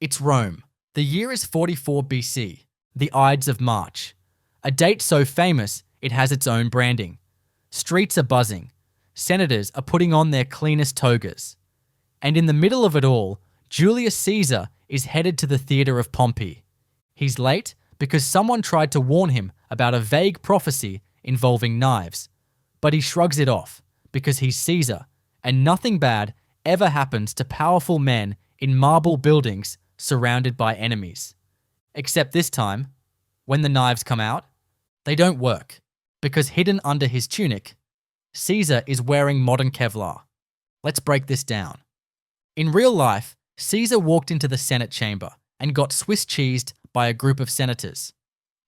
It's Rome. The year is 44 BC, the Ides of March. A date so famous it has its own branding. Streets are buzzing. Senators are putting on their cleanest togas. And in the middle of it all, Julius Caesar is headed to the theatre of Pompey. He's late because someone tried to warn him about a vague prophecy involving knives. But he shrugs it off because he's Caesar, and nothing bad ever happens to powerful men in marble buildings surrounded by enemies. Except this time, when the knives come out, they don't work, because hidden under his tunic, Caesar is wearing modern Kevlar. Let's break this down. In real life, Caesar walked into the Senate chamber and got Swiss cheesed by a group of senators.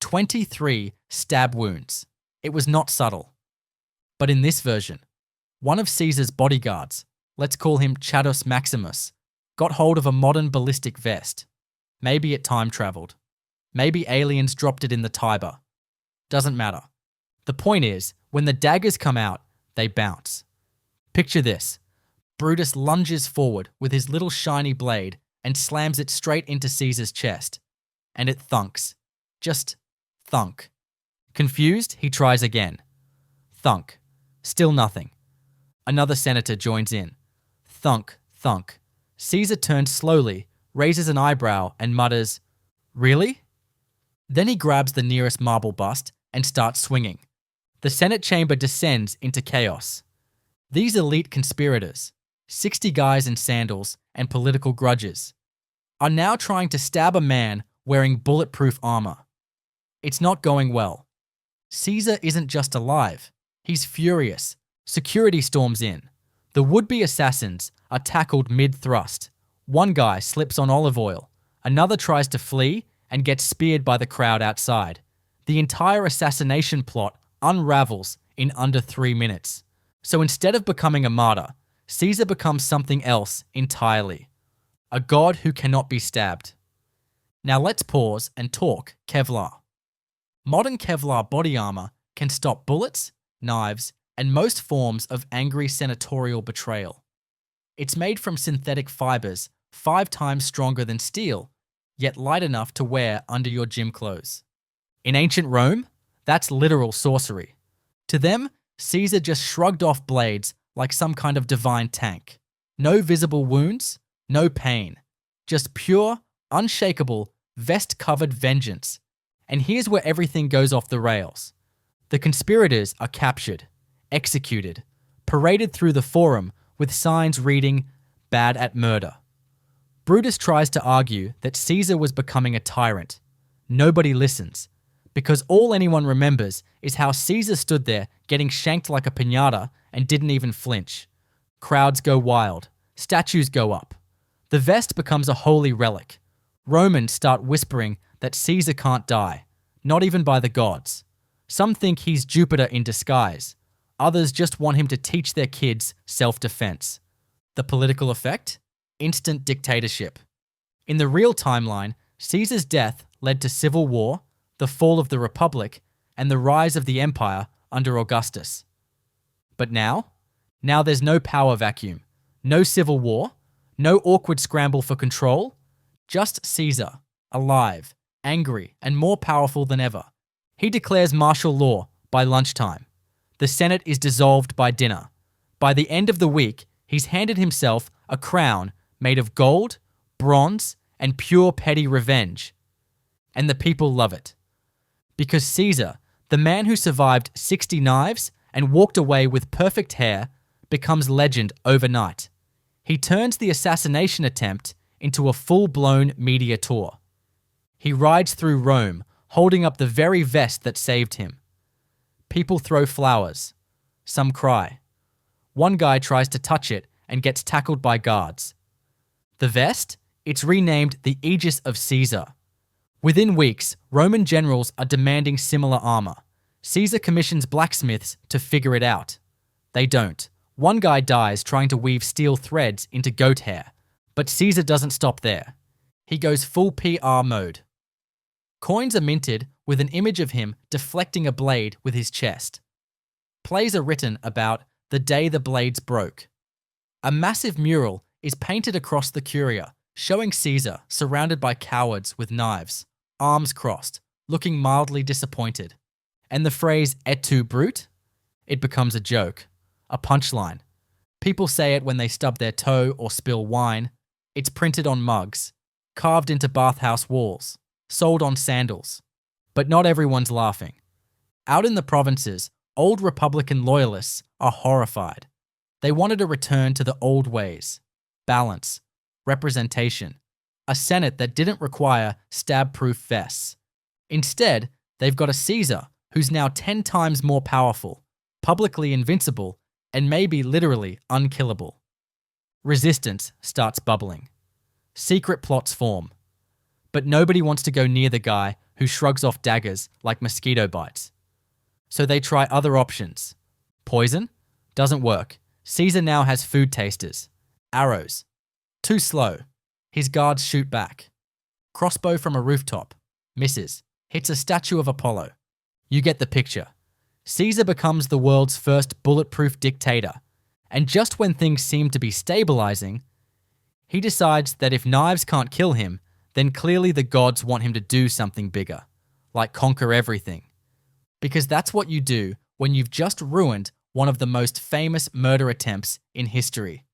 23 stab wounds. It was not subtle. But in this version, one of Caesar's bodyguards, let's call him Chatus Maximus, got hold of a modern ballistic vest. Maybe it time traveled. Maybe aliens dropped it in the Tiber. Doesn't matter. The point is, when the daggers come out, they bounce. Picture this. Brutus lunges forward with his little shiny blade and slams it straight into Caesar's chest. And it thunks. Just thunk. Confused, he tries again. Thunk. Still nothing. Another senator joins in. Thunk, thunk. Caesar turns slowly, raises an eyebrow and mutters, "Really?" Then he grabs the nearest marble bust and starts swinging. The Senate chamber descends into chaos. These elite conspirators, 60 guys in sandals and political grudges, are now trying to stab a man wearing bulletproof armor. It's not going well. Caesar isn't just alive. He's furious. Security storms in. The would-be assassins are tackled mid-thrust. One guy slips on olive oil. Another tries to flee and gets speared by the crowd outside. The entire assassination plot unravels in under 3 minutes. So instead of becoming a martyr, Caesar becomes something else entirely. A god who cannot be stabbed. Now let's pause and talk Kevlar. Modern Kevlar body armor can stop bullets, knives, and most forms of angry senatorial betrayal. It's made from synthetic fibers 5 times stronger than steel, yet light enough to wear under your gym clothes. In ancient Rome, that's literal sorcery. To them, Caesar just shrugged off blades like some kind of divine tank. No visible wounds, no pain. Just pure, unshakable, vest-covered vengeance. And here's where everything goes off the rails. The conspirators are captured, executed, paraded through the forum with signs reading, "Bad at murder." Brutus tries to argue that Caesar was becoming a tyrant. Nobody listens, because all anyone remembers is how Caesar stood there getting shanked like a piñata and didn't even flinch. Crowds go wild. Statues go up. The vest becomes a holy relic. Romans start whispering that Caesar can't die, not even by the gods. Some think he's Jupiter in disguise. Others just want him to teach their kids self-defense. The political effect? Instant dictatorship. In the real timeline, Caesar's death led to civil war, the fall of the Republic, and the rise of the empire under Augustus. But now there's no power vacuum, no civil war, no awkward scramble for control, just Caesar, alive, angry, and more powerful than ever. He declares martial law by lunchtime. The Senate is dissolved by dinner. By the end of the week, he's handed himself a crown made of gold, bronze, and pure petty revenge. And the people love it. Because Caesar, the man who survived 60 knives and walked away with perfect hair, becomes legend overnight. He turns the assassination attempt into a full-blown media tour. He rides through Rome, holding up the very vest that saved him. People throw flowers. Some cry. One guy tries to touch it and gets tackled by guards. The vest? It's renamed the Aegis of Caesar. Within weeks, Roman generals are demanding similar armor. Caesar commissions blacksmiths to figure it out. They don't. One guy dies trying to weave steel threads into goat hair. But Caesar doesn't stop there. He goes full PR mode. Coins are minted with an image of him deflecting a blade with his chest. Plays are written about the day the blades broke. A massive mural is painted across the Curia, showing Caesar surrounded by cowards with knives, arms crossed, looking mildly disappointed. And the phrase "et tu, brute"? It becomes a joke, a punchline. People say it when they stub their toe or spill wine. It's printed on mugs, carved into bathhouse walls, sold on sandals. But not everyone's laughing. Out in the provinces, old Republican loyalists are horrified. They wanted a return to the old ways: balance, representation, a Senate that didn't require stab-proof vests. Instead, they've got a Caesar who's now 10 times more powerful, publicly invincible, and maybe literally unkillable. Resistance starts bubbling. Secret plots form. But nobody wants to go near the guy who shrugs off daggers like mosquito bites. So they try other options. Poison? Doesn't work. Caesar now has food tasters. Arrows. Too slow. His guards shoot back. Crossbow from a rooftop. Misses. Hits a statue of Apollo. You get the picture. Caesar becomes the world's first bulletproof dictator, and just when things seem to be stabilizing, he decides that if knives can't kill him, then clearly the gods want him to do something bigger, like conquer everything. Because that's what you do when you've just ruined one of the most famous murder attempts in history.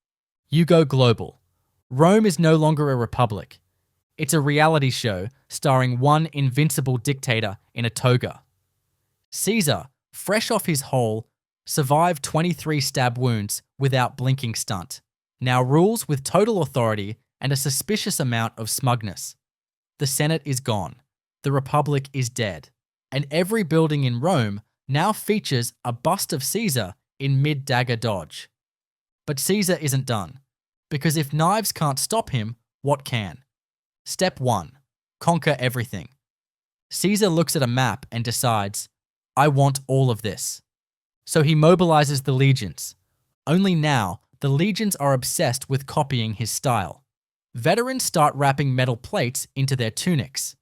You go global. Rome is no longer a republic. It's a reality show starring one invincible dictator in a toga. Caesar, fresh off his hole, survived 23 stab wounds without blinking stunt, now rules with total authority and a suspicious amount of smugness. The Senate is gone. The Republic is dead. And every building in Rome now features a bust of Caesar in mid-dagger dodge. But Caesar isn't done, because if knives can't stop him, what can? Step 1. Conquer everything. Caesar looks at a map and decides, I want all of this. So he mobilizes the legions. Only now, the legions are obsessed with copying his style. Veterans start wrapping metal plates into their tunics.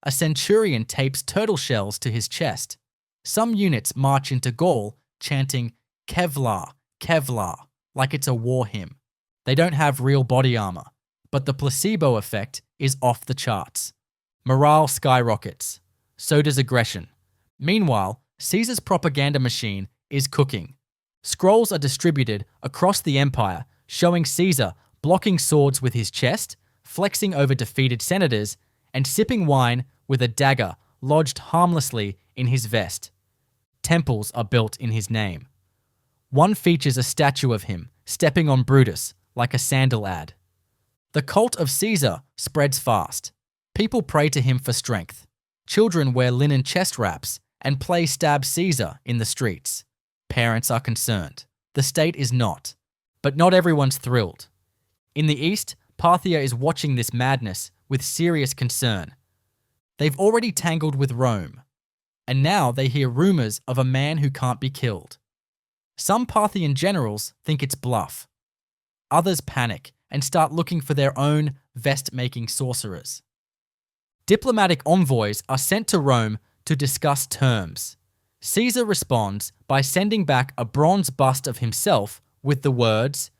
A centurion tapes turtle shells to his chest. Some units march into Gaul chanting Kevlar, Kevlar, like it's a war hymn. They don't have real body armor, but the placebo effect is off the charts. Morale skyrockets. So does aggression. Meanwhile, Caesar's propaganda machine is cooking. Scrolls are distributed across the empire, showing Caesar blocking swords with his chest, flexing over defeated senators, and sipping wine with a dagger lodged harmlessly in his vest. Temples are built in his name. One features a statue of him stepping on Brutus like a sandal ad. The cult of Caesar spreads fast. People pray to him for strength. Children wear linen chest wraps and play Stab Caesar in the streets. Parents are concerned. The state is not. But not everyone's thrilled. In the east, Parthia is watching this madness with serious concern. They've already tangled with Rome, and now they hear rumors of a man who can't be killed. Some Parthian generals think it's bluff. Others panic and start looking for their own vest-making sorcerers. Diplomatic envoys are sent to Rome to discuss terms. Caesar responds by sending back a bronze bust of himself with the words,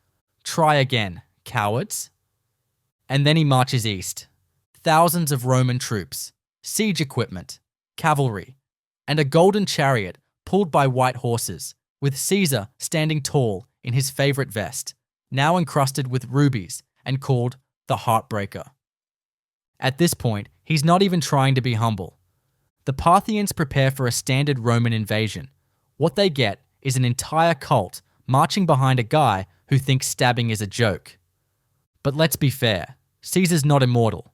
"Try again, cowards." And then he marches east. Thousands of Roman troops, siege equipment, cavalry, and a golden chariot pulled by white horses, with Caesar standing tall in his favorite vest, now encrusted with rubies and called the Heartbreaker. At this point, he's not even trying to be humble. The Parthians prepare for a standard Roman invasion. What they get is an entire cult marching behind a guy who thinks stabbing is a joke. But let's be fair, Caesar's not immortal.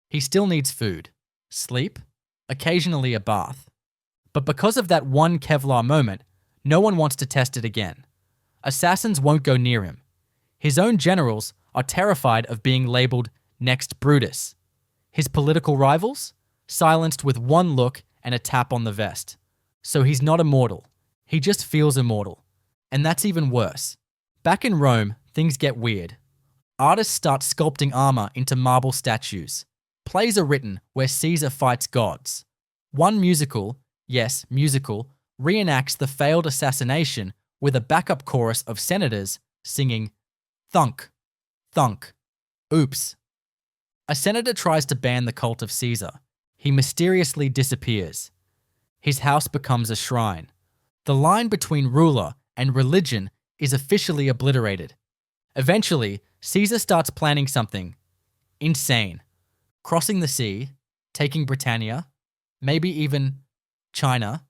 He still needs food, sleep, occasionally a bath. But because of that one Kevlar moment, no one wants to test it again. Assassins won't go near him. His own generals are terrified of being labeled next Brutus. His political rivals? Silenced with one look and a tap on the vest. So he's not immortal. He just feels immortal. And that's even worse. Back in Rome, things get weird. Artists start sculpting armor into marble statues. Plays are written where Caesar fights gods. One musical, yes, musical, reenacts the failed assassination with a backup chorus of senators singing thunk, thunk, oops. A senator tries to ban the cult of Caesar. He mysteriously disappears. His house becomes a shrine. The line between ruler and religion is officially obliterated. Eventually, Caesar starts planning something insane. Crossing the sea, taking Britannia, maybe even China.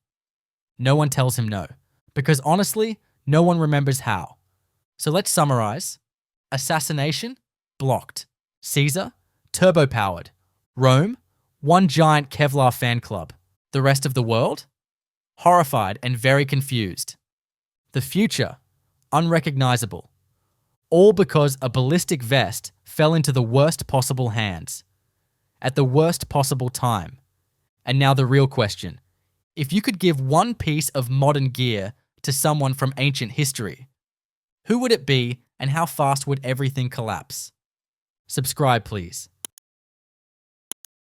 No one tells him no, because honestly, no one remembers how. So let's summarize. Assassination? Blocked. Caesar? Turbo-powered. Rome? One giant Kevlar fan club. The rest of the world? Horrified and very confused. The future? Unrecognizable. All because a ballistic vest fell into the worst possible hands. At the worst possible time. And now the real question. If you could give one piece of modern gear to someone from ancient history, who would it be and how fast would everything collapse? Subscribe, please.